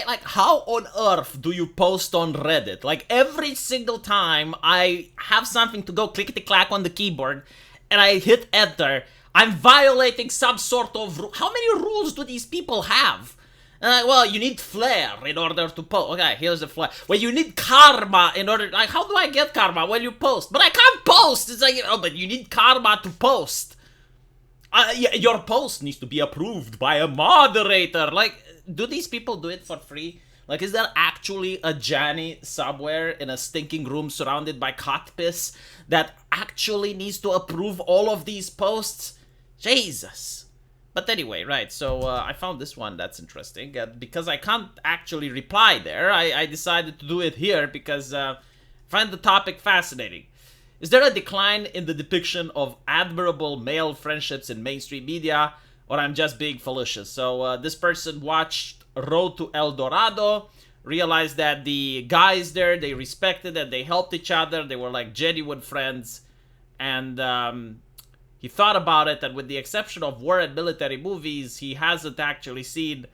Like, how on earth do you post on Reddit? Like, every single time I have something to go clickety-clack on the keyboard and I hit enter, I'm violating some sort of how many rules do these people have? Well, you need flair in order to post. Okay, here's the flair. Well, you need karma in order. Like, how do I get karma? Well, you post. But I can't post. It's like, oh, but you need karma to post. Your post needs to be approved by a moderator. Like, do these people do it for free? Like, is there actually a Janny somewhere in a stinking room surrounded by cat piss that actually needs to approve all of these posts? Jesus. But anyway, right, so I found this one that's interesting. Because I can't actually reply there, I decided to do it here because I find the topic fascinating. Is there a decline in the depiction of admirable male friendships in mainstream media, or I'm just being fallacious? So this person watched Road to El Dorado, realized that the guys there, they respected and they helped each other, they were like genuine friends, and he thought about it, and with the exception of war and military movies, he hasn't actually seen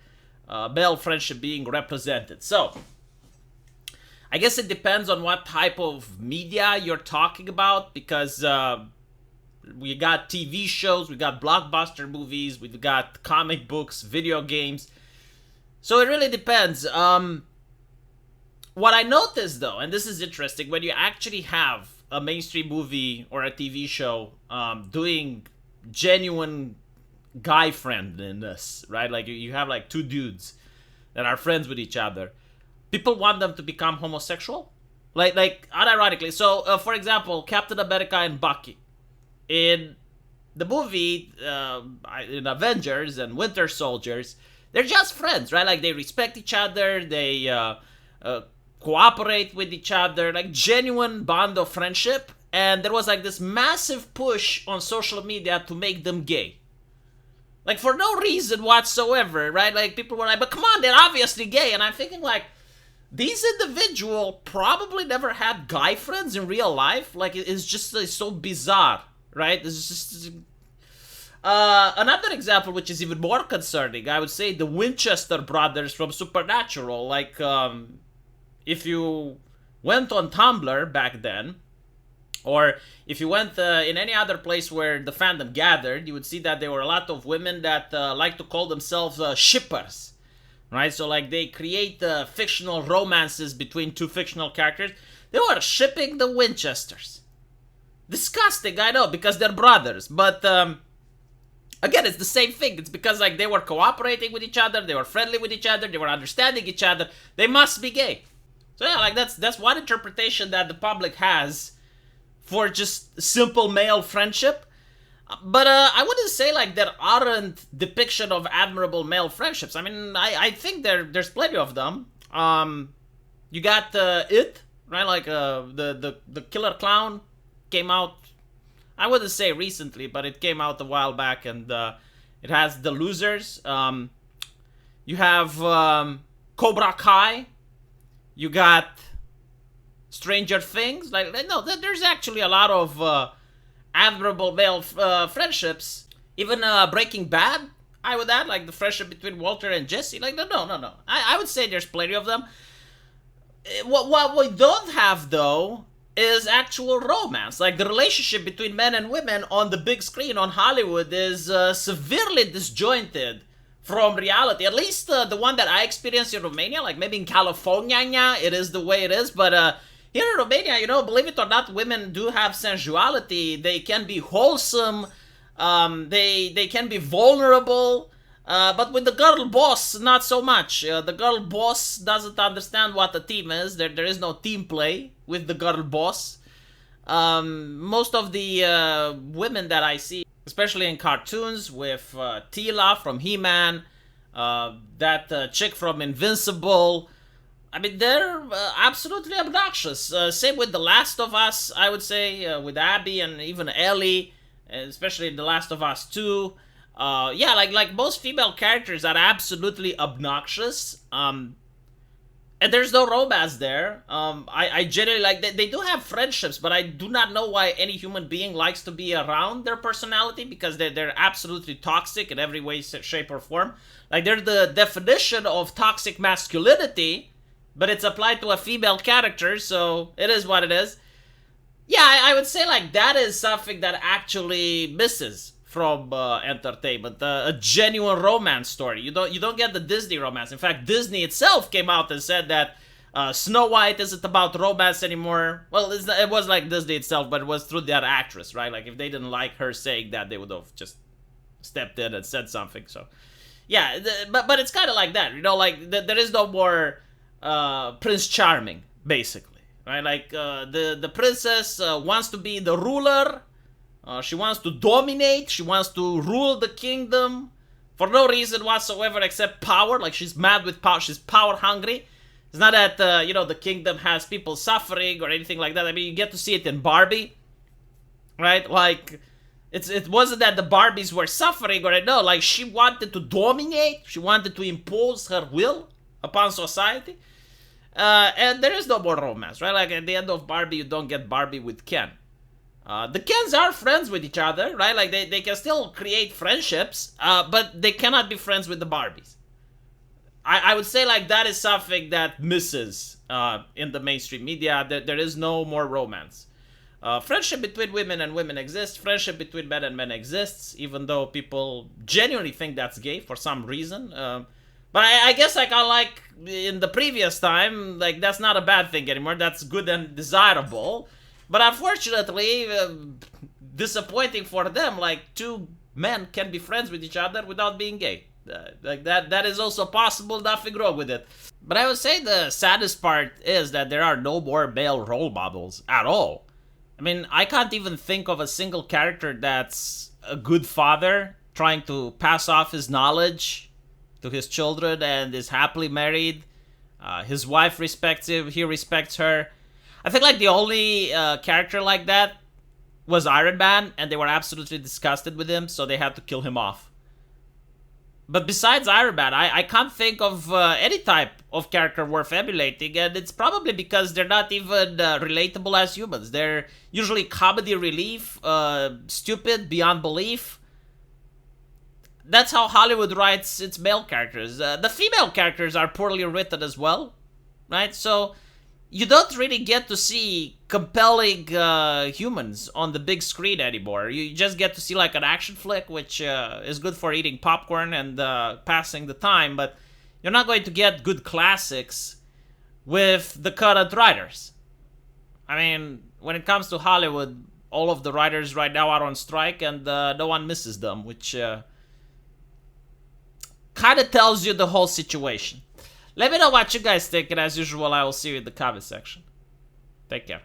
male friendship being represented. So, I guess it depends on what type of media you're talking about, because we got TV shows, we got blockbuster movies, we've got comic books, video games. So it really depends. What I noticed, though, and this is interesting, when you actually have a mainstream movie or a TV show doing genuine guy friendliness, right? Like you have like two dudes that are friends with each other. People want them to become homosexual, like unironically. So, for example, Captain America and Bucky in the movie, in Avengers and Winter Soldiers, they're just friends, right? Like they respect each other, they cooperate with each other, like genuine bond of friendship. And there was like this massive push on social media to make them gay. Like for no reason whatsoever, right? Like people were like, but come on, they're obviously gay. And I'm thinking like, these individuals probably never had guy friends in real life. Like it's just so bizarre, right? It's just... another example, which is even more concerning, I would say the Winchester brothers from Supernatural. Like, if you went on Tumblr back then, or if you went in any other place where the fandom gathered, you would see that there were a lot of women that like to call themselves shippers, right? So like they create fictional romances between two fictional characters. They were shipping the Winchesters. Disgusting, I know, because they're brothers, but again, it's the same thing. It's because like they were cooperating with each other, they were friendly with each other, they were understanding each other. They must be gay. So yeah, like that's one interpretation that the public has for just simple male friendship. But I wouldn't say like there aren't depiction of admirable male friendships. I mean, I think there's plenty of them. You got It, right? Like the Killer Clown came out. I wouldn't say recently, but it came out a while back, and it has The Losers. You have Cobra Kai. You got Stranger Things. Like, no, there's actually a lot of admirable male friendships. Even Breaking Bad, I would add, like the friendship between Walter and Jesse. Like, no. I would say there's plenty of them. What we don't have, though, is actual romance. Like, the relationship between men and women on the big screen on Hollywood is severely disjointed from reality. At least the one that I experienced in Romania, like maybe in California, it is the way it is, but here in Romania, you know, believe it or not, women do have sensuality. They can be wholesome, they can be vulnerable, but with the girl boss, not so much. The girl boss doesn't understand what a team is. There is no team play with the girl boss. Most of the women that I see, especially in cartoons, with Tila from He-Man, that chick from Invincible, I mean, they're absolutely obnoxious. Same with The Last of Us, I would say, with Abby and even Ellie, especially in The Last of Us 2. Yeah, like most female characters are absolutely obnoxious. And And there's no romance there. I generally like they do have friendships, but I do not know why any human being likes to be around their personality, because they're absolutely toxic in every way, shape, or form. Like, they're the definition of toxic masculinity, but it's applied to a female character, so it is what it is. Yeah, I would say like that is something that actually misses from entertainment, a genuine romance story. You don't get the Disney romance. In fact, Disney itself came out and said that Snow White isn't about romance anymore. Well, it was like Disney itself, but it was through that actress, right? Like, if they didn't like her saying that, they would have just stepped in and said something. So, yeah, but it's kind of like that, like there is no more Prince Charming, basically, right? Like, the princess wants to be the ruler. She wants to dominate. She wants to rule the kingdom for no reason whatsoever except power. Like, she's mad with power. She's power hungry. It's not that, the kingdom has people suffering or anything like that. I mean, you get to see it in Barbie, right? Like, it wasn't that the Barbies were suffering or no. Like, she wanted to dominate. She wanted to impose her will upon society. And there is no more romance, right? Like, at the end of Barbie, you don't get Barbie with Ken. The Kens are friends with each other, right? Like, they can still create friendships, but they cannot be friends with the Barbies. I would say, like, that is something that misses in the mainstream media. There is no more romance. Friendship between women and women exists. Friendship between men and men exists, even though people genuinely think that's gay for some reason. But I guess, like, unlike in the previous time, like, that's not a bad thing anymore. That's good and desirable. But unfortunately, disappointing for them, like, two men can be friends with each other without being gay. Like, that is also possible, nothing wrong with it. But I would say the saddest part is that there are no more male role models at all. I mean, I can't even think of a single character that's a good father trying to pass off his knowledge to his children and is happily married. His wife respects him, he respects her. I think, like, the only character like that was Iron Man, and they were absolutely disgusted with him, so they had to kill him off. But besides Iron Man, I can't think of any type of character worth emulating, and it's probably because they're not even relatable as humans. They're usually comedy relief, stupid beyond belief. That's how Hollywood writes its male characters. The female characters are poorly written as well, right? So you don't really get to see compelling humans on the big screen anymore. You just get to see, like, an action flick, which is good for eating popcorn and passing the time, but you're not going to get good classics with the current writers. I mean, when it comes to Hollywood, all of the writers right now are on strike, and no one misses them, which kind of tells you the whole situation. Let me know what you guys think, and as usual, I will see you in the comment section. Take care.